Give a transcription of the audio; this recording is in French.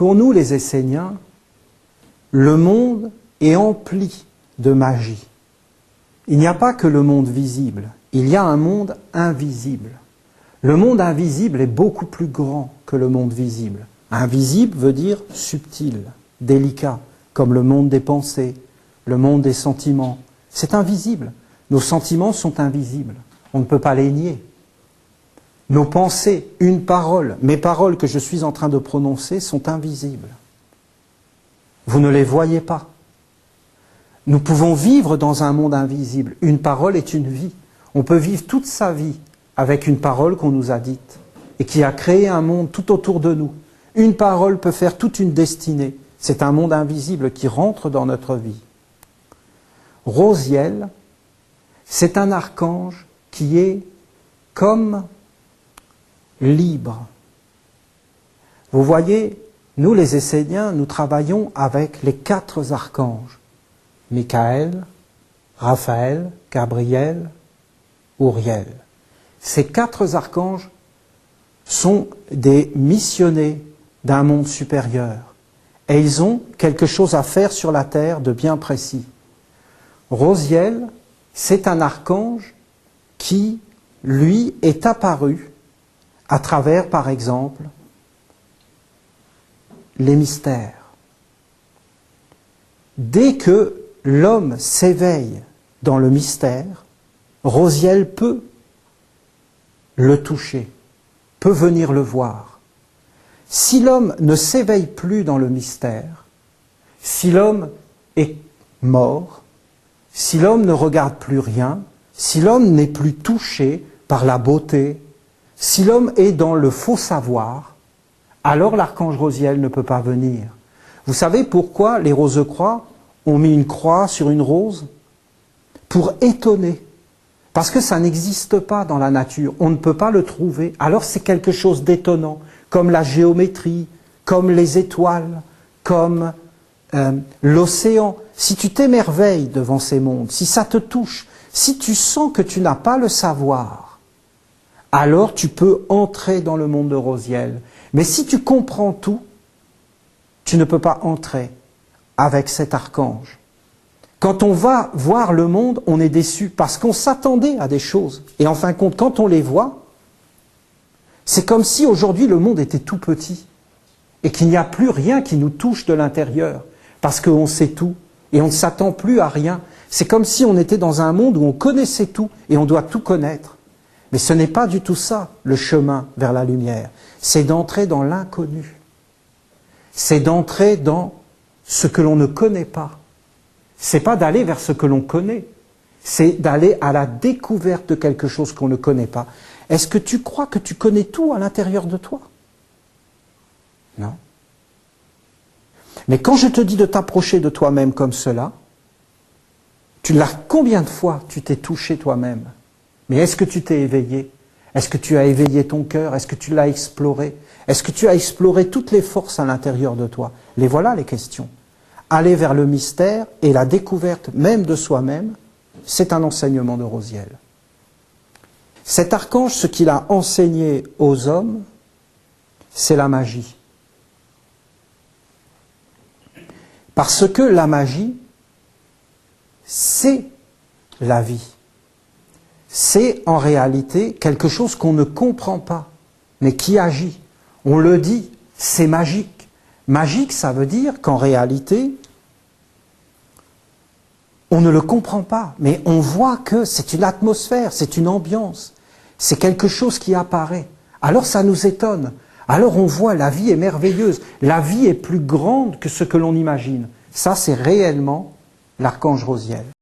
Pour nous, les Esséniens, le monde est empli de magie. Il n'y a pas que le monde visible, il y a un monde invisible. Le monde invisible est beaucoup plus grand que le monde visible. Invisible veut dire subtil, délicat, comme le monde des pensées, le monde des sentiments. C'est invisible. Nos sentiments sont invisibles. On ne peut pas les nier. Nos pensées, une parole, mes paroles que je suis en train de prononcer sont invisibles. Vous ne les voyez pas. Nous pouvons vivre dans un monde invisible. Une parole est une vie. On peut vivre toute sa vie avec une parole qu'on nous a dite et qui a créé un monde tout autour de nous. Une parole peut faire toute une destinée. C'est un monde invisible qui rentre dans notre vie. Rosiel, c'est un archange qui est comme libre. Vous voyez, nous les Esséniens, nous travaillons avec les 4 archanges. Michael, Raphaël, Gabriel, Uriel. Ces 4 archanges sont des missionnés d'un monde supérieur. Et ils ont quelque chose à faire sur la terre de bien précis. Rosiel, c'est un archange qui, lui, est apparu à travers, par exemple, les mystères. Dès que l'homme s'éveille dans le mystère, Rosiel peut le toucher, peut venir le voir. Si l'homme ne s'éveille plus dans le mystère, si l'homme est mort, si l'homme ne regarde plus rien, si l'homme n'est plus touché par la beauté, si l'homme est dans le faux savoir, alors l'archange Rosiel ne peut pas venir. Vous savez pourquoi les Rose-Croix ont mis une croix sur une rose? Pour étonner. Parce que ça n'existe pas dans la nature, on ne peut pas le trouver. Alors c'est quelque chose d'étonnant, comme la géométrie, comme les étoiles, comme l'océan. Si tu t'émerveilles devant ces mondes, si ça te touche, si tu sens que tu n'as pas le savoir, alors tu peux entrer dans le monde de Rosiel. Mais si tu comprends tout, tu ne peux pas entrer avec cet archange. Quand on va voir le monde, on est déçu parce qu'on s'attendait à des choses. Et en fin de compte, quand on les voit, c'est comme si aujourd'hui le monde était tout petit et qu'il n'y a plus rien qui nous touche de l'intérieur parce qu'on sait tout et on ne s'attend plus à rien. C'est comme si on était dans un monde où on connaissait tout et on doit tout connaître. Mais ce n'est pas du tout ça, le chemin vers la lumière. C'est d'entrer dans l'inconnu. C'est d'entrer dans ce que l'on ne connaît pas. C'est pas d'aller vers ce que l'on connaît. C'est d'aller à la découverte de quelque chose qu'on ne connaît pas. Est-ce que tu crois que tu connais tout à l'intérieur de toi? Non. Mais quand je te dis de t'approcher de toi-même comme cela, combien de fois tu t'es touché toi-même? Mais est-ce que tu t'es éveillé? Est-ce que tu as éveillé ton cœur? Est-ce que tu l'as exploré? Est-ce que tu as exploré toutes les forces à l'intérieur de toi? Les voilà les questions. Aller vers le mystère et la découverte même de soi-même, c'est un enseignement de Rosiel. Cet archange, ce qu'il a enseigné aux hommes, c'est la magie. Parce que la magie, c'est la vie. C'est en réalité quelque chose qu'on ne comprend pas, mais qui agit. On le dit, c'est magique. Magique, ça veut dire qu'en réalité, on ne le comprend pas, mais on voit que c'est une atmosphère, c'est une ambiance, c'est quelque chose qui apparaît. Alors ça nous étonne. Alors on voit, la vie est merveilleuse, la vie est plus grande que ce que l'on imagine. Ça, c'est réellement l'archange Rosiel.